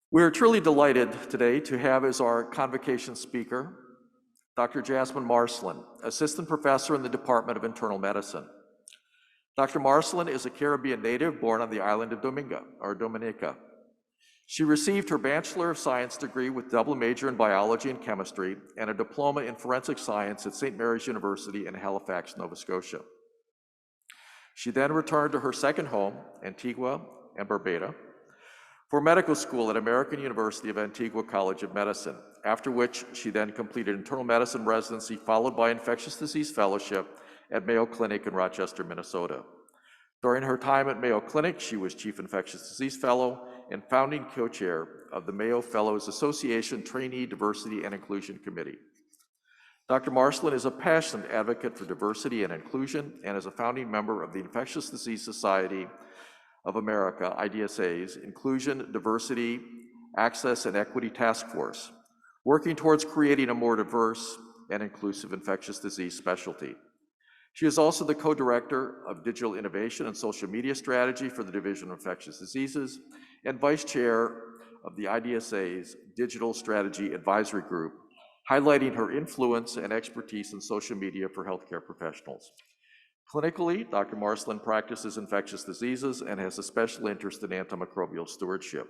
We are truly delighted today to have as our convocation speaker, Dr. Jasmine Marcelin, Assistant Professor in the Department of Internal Medicine. Dr. Marcelin is a Caribbean native born on the island of Dominica. She received her Bachelor of Science degree with double major in biology and chemistry and a diploma in forensic science at St. Mary's University in Halifax, Nova Scotia. She then returned to her second home, Antigua and Barbuda, for medical school at American University of Antigua College of Medicine, after which she then completed internal medicine residency followed by infectious disease fellowship at Mayo Clinic in Rochester, Minnesota. During her time at Mayo Clinic, she was Chief Infectious Disease Fellow and founding co-chair of the Mayo Fellows Association Trainee Diversity and Inclusion Committee. Dr. Marcelin is a passionate advocate for diversity and inclusion and is a founding member of the Infectious Disease Society of America, IDSA's Inclusion, Diversity, Access, and Equity Task Force, working towards creating a more diverse and inclusive infectious disease specialty. She is also the co-director of Digital Innovation and Social Media Strategy for the Division of Infectious Diseases and vice chair of the IDSA's Digital Strategy Advisory Group, highlighting her influence and expertise in social media for healthcare professionals. Clinically, Dr. Marcelin practices infectious diseases and has a special interest in antimicrobial stewardship.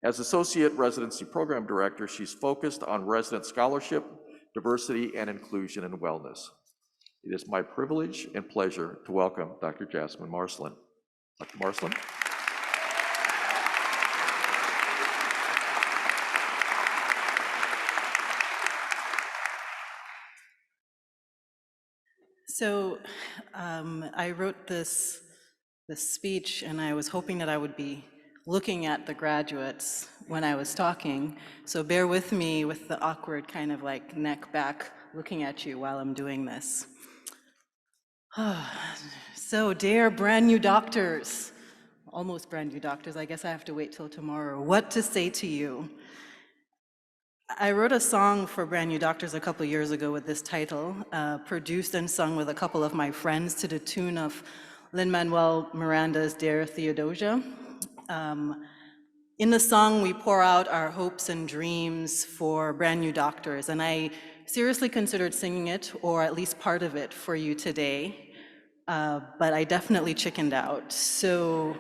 As Associate Residency Program Director, she's focused on resident scholarship, diversity, and inclusion and wellness. It is my privilege and pleasure to welcome Dr. Jasmine Marcelin. Dr. Marcelin. So I wrote this speech, and I was hoping that I would be looking at the graduates when I was talking. So bear with me with the awkward kind of like neck back looking at you while I'm doing this. So dear brand new doctors, almost brand new doctors, I guess I have to wait till tomorrow, what to say to you? I wrote a song for brand new doctors a couple years ago with this title, produced and sung with a couple of my friends to the tune of Lin-Manuel Miranda's Dear Theodosia. In the song, we pour out our hopes and dreams for brand new doctors, and I seriously considered singing it, or at least part of it, for you today, but I definitely chickened out. So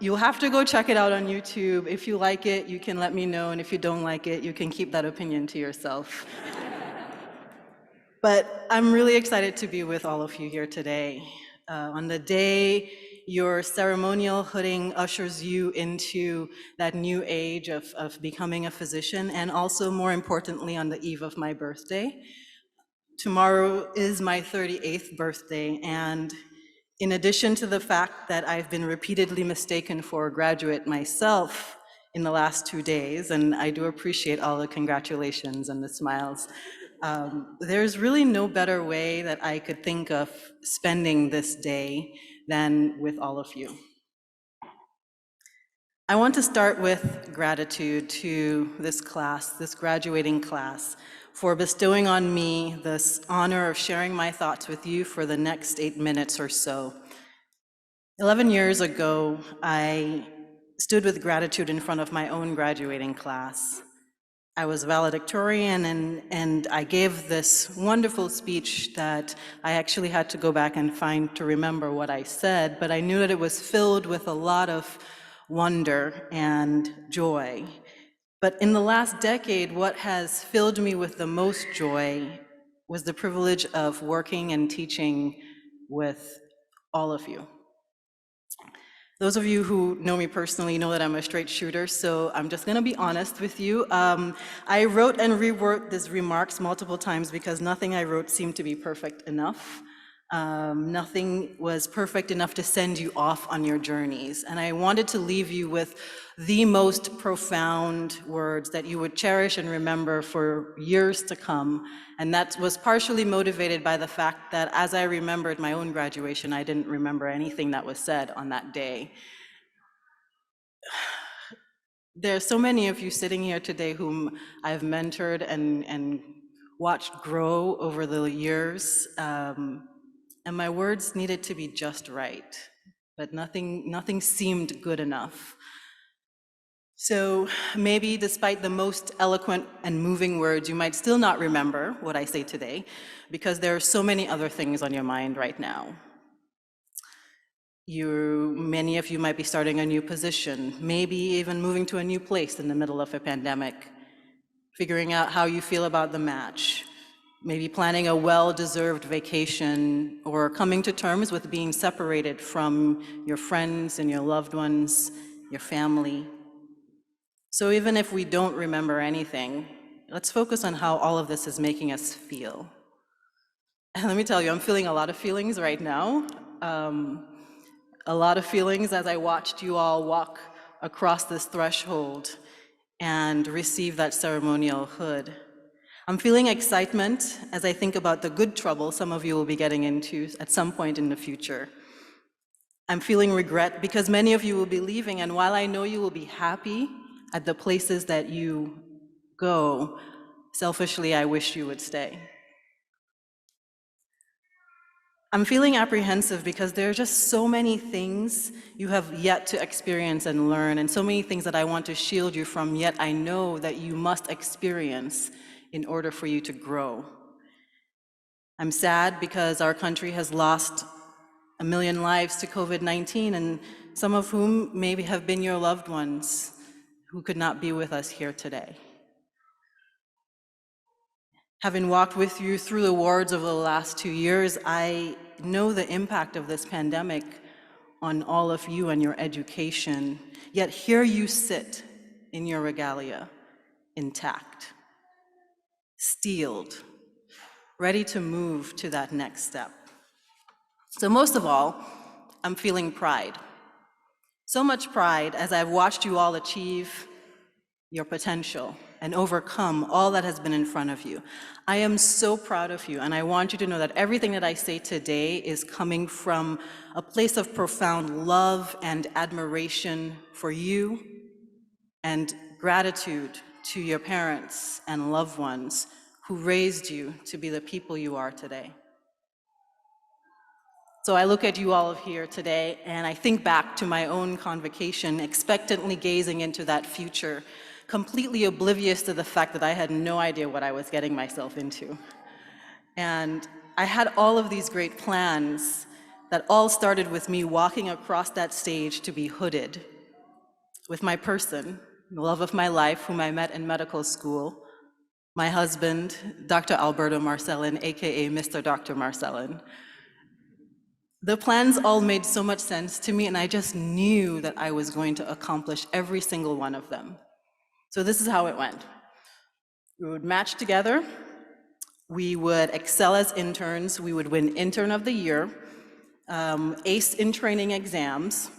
you'll have to go check it out on YouTube. If you like it, you can let me know, and if you don't like it, you can keep that opinion to yourself. But I'm really excited to be with all of you here today. On the day your ceremonial hooding ushers you into that new age of becoming a physician, and also, more importantly, on the eve of my birthday. Tomorrow is my 38th birthday, and in addition to the fact that I've been repeatedly mistaken for a graduate myself in the last 2 days, and I do appreciate all the congratulations and the smiles, there's really no better way that I could think of spending this day than with all of you. I want to start with gratitude to this class, this graduating class, for bestowing on me this honor of sharing my thoughts with you for the next 8 minutes or so. 11 years ago, I stood with gratitude in front of my own graduating class. I was valedictorian, and I gave this wonderful speech that I actually had to go back and find to remember what I said, but I knew that it was filled with a lot of wonder and joy. But in the last decade, what has filled me with the most joy was the privilege of working and teaching with all of you. Those of you who know me personally know that I'm a straight shooter, so I'm just gonna be honest with you. I wrote and rewrote these remarks multiple times because nothing I wrote seemed to be perfect enough. Nothing was perfect enough to send you off on your journeys. And I wanted to leave you with the most profound words that you would cherish and remember for years to come. And that was partially motivated by the fact that as I remembered my own graduation, I didn't remember anything that was said on that day. There are so many of you sitting here today whom I've mentored and watched grow over the years. And my words needed to be just right, but nothing seemed good enough. So maybe despite the most eloquent and moving words, you might still not remember what I say today, because there are so many other things on your mind right now. Many of you might be starting a new position, maybe even moving to a new place in the middle of a pandemic, figuring out how you feel about the match, maybe planning a well-deserved vacation, or coming to terms with being separated from your friends and your loved ones, your family. So even if we don't remember anything, let's focus on how all of this is making us feel. And let me tell you, I'm feeling a lot of feelings right now. A lot of feelings as I watched you all walk across this threshold and receive that ceremonial hood. I'm feeling excitement as I think about the good trouble some of you will be getting into at some point in the future. I'm feeling regret because many of you will be leaving, and while I know you will be happy at the places that you go, selfishly, I wish you would stay. I'm feeling apprehensive because there are just so many things you have yet to experience and learn, and so many things that I want to shield you from, yet I know that you must experience in order for you to grow. I'm sad because our country has lost 1 million lives to COVID-19, and some of whom maybe have been your loved ones who could not be with us here today. Having walked with you through the wards over the last 2 years, I know the impact of this pandemic on all of you and your education, yet here you sit in your regalia, intact, steeled, ready to move to that next step. So most of all, I'm feeling pride. So much pride as I've watched you all achieve your potential and overcome all that has been in front of you. I am so proud of you, and I want you to know that everything that I say today is coming from a place of profound love and admiration for you and gratitude to your parents and loved ones who raised you to be the people you are today. So I look at you all here today, and I think back to my own convocation, expectantly gazing into that future, completely oblivious to the fact that I had no idea what I was getting myself into. And I had all of these great plans that all started with me walking across that stage to be hooded with my person, the love of my life, whom I met in medical school, my husband, Dr. Alberto Marcelin, AKA Mr. Dr. Marcelin. The plans all made so much sense to me, and I just knew that I was going to accomplish every single one of them. So this is how it went. We would match together, we would excel as interns, we would win Intern of the Year, ace in training exams,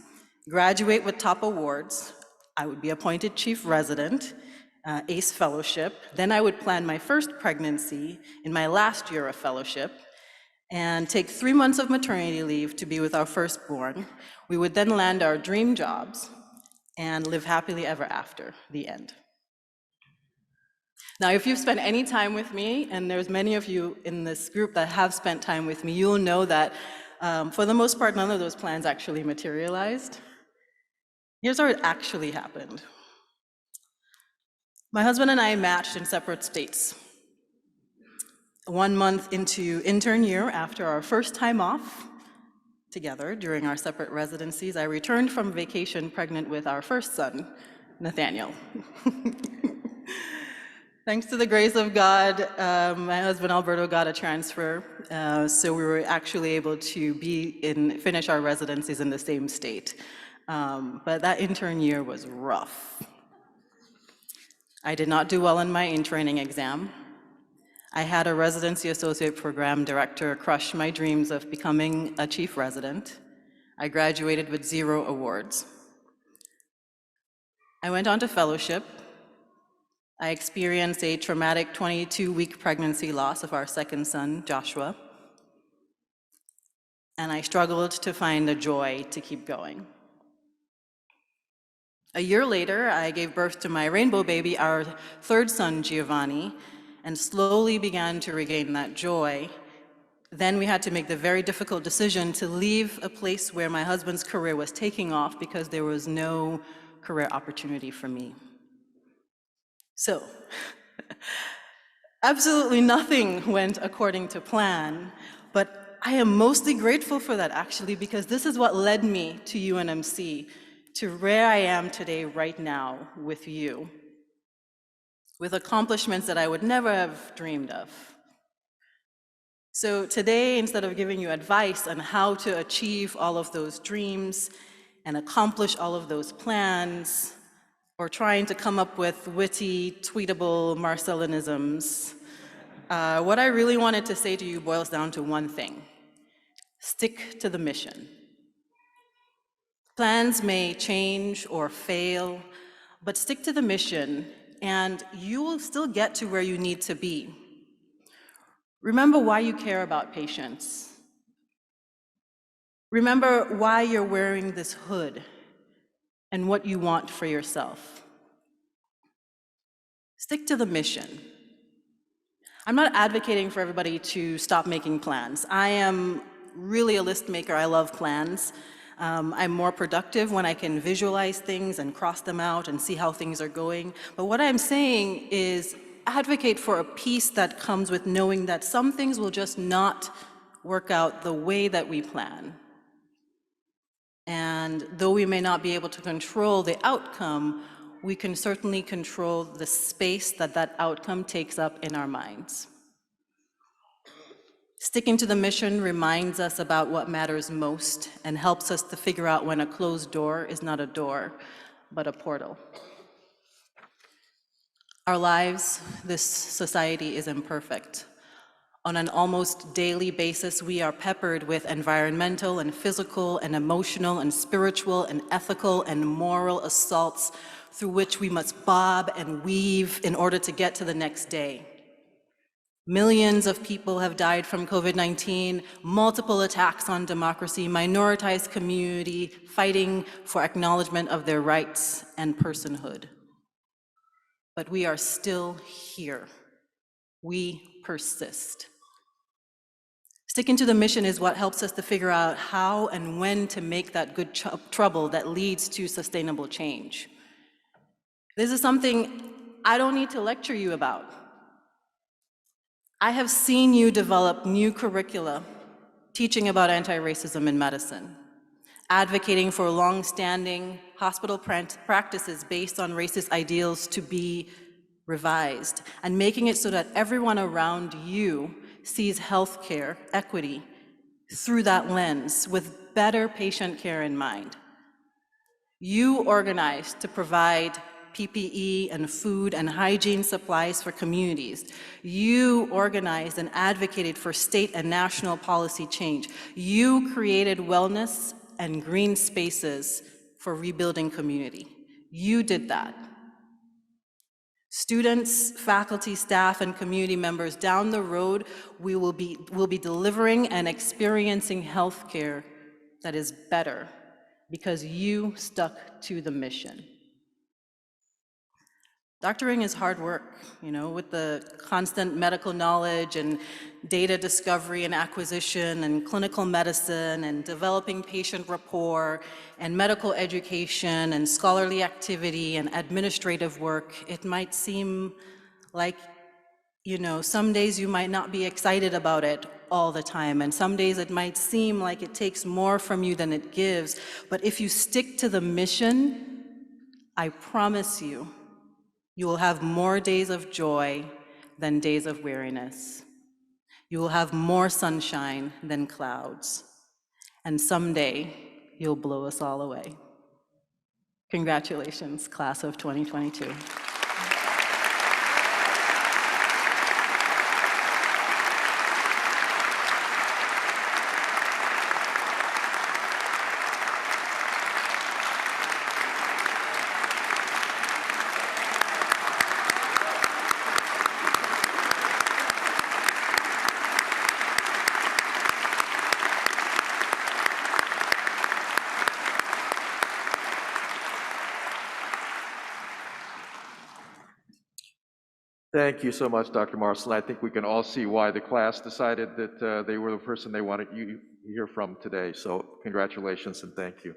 graduate with top awards, I would be appointed chief resident, ace fellowship, then I would plan my first pregnancy in my last year of fellowship, and take 3 months of maternity leave to be with our firstborn. We would then land our dream jobs and live happily ever after, the end. Now, if you've spent any time with me, and there's many of you in this group that have spent time with me, you'll know that for the most part, none of those plans actually materialized. Here's how it actually happened. My husband and I matched in separate states. 1 month into intern year, after our first time off together during our separate residencies, I returned from vacation pregnant with our first son, Nathaniel. Thanks to the grace of God, my husband Alberto got a transfer, so we were actually able to finish our residencies in the same state. But that intern year was rough. I did not do well in my in-training exam. I had a residency associate program director crush my dreams of becoming a chief resident. I graduated with 0 awards. I went on to fellowship. I experienced a traumatic 22-week pregnancy loss of our second son, Joshua. And I struggled to find the joy to keep going. A year later, I gave birth to my rainbow baby, our third son, Giovanni, and slowly began to regain that joy. Then we had to make the very difficult decision to leave a place where my husband's career was taking off because there was no career opportunity for me. So, absolutely nothing went according to plan, but I am mostly grateful for that actually, because this is what led me to UNMC, to where I am today right now with you, with accomplishments that I would never have dreamed of. So today, instead of giving you advice on how to achieve all of those dreams and accomplish all of those plans, or trying to come up with witty, tweetable Marcelinisms, what I really wanted to say to you boils down to one thing: stick to the mission. Plans may change or fail, but stick to the mission and you will still get to where you need to be. Remember why you care about patients. Remember why you're wearing this hood and what you want for yourself. Stick to the mission. I'm not advocating for everybody to stop making plans. I am really a list maker. I love plans. I'm more productive when I can visualize things and cross them out and see how things are going. But what I'm saying is advocate for a peace that comes with knowing that some things will just not work out the way that we plan. And though we may not be able to control the outcome, we can certainly control the space that that outcome takes up in our minds. Sticking to the mission reminds us about what matters most and helps us to figure out when a closed door is not a door, but a portal. Our lives, this society is imperfect. On an almost daily basis, we are peppered with environmental and physical and emotional and spiritual and ethical and moral assaults through which we must bob and weave in order to get to the next day. Millions of people have died from COVID-19, multiple attacks on democracy, minoritized community fighting for acknowledgement of their rights and personhood. But we are still here. We persist. Sticking to the mission is what helps us to figure out how and when to make that good trouble that leads to sustainable change. This is something I don't need to lecture you about. I have seen you develop new curricula teaching about anti-racism in medicine, advocating for long-standing hospital practices based on racist ideals to be revised, and making it so that everyone around you sees healthcare equity through that lens with better patient care in mind. You organized to provide PPE and food and hygiene supplies for communities. You organized and advocated for state and national policy change. You created wellness and green spaces for rebuilding community. You did that. Students, faculty, staff, and community members down the road, we will be delivering and experiencing healthcare that is better because you stuck to the mission. Doctoring is hard work, with the constant medical knowledge and data discovery and acquisition and clinical medicine and developing patient rapport and medical education and scholarly activity and administrative work. It might seem like, some days you might not be excited about it all the time, and some days it might seem like it takes more from you than it gives, but if you stick to the mission, I promise you, you will have more days of joy than days of weariness. You will have more sunshine than clouds. And someday, you'll blow us all away. Congratulations, class of 2022. Thank you so much, Dr. Marcelin. I think we can all see why the class decided that they were the person they wanted you to hear from today. So congratulations and thank you.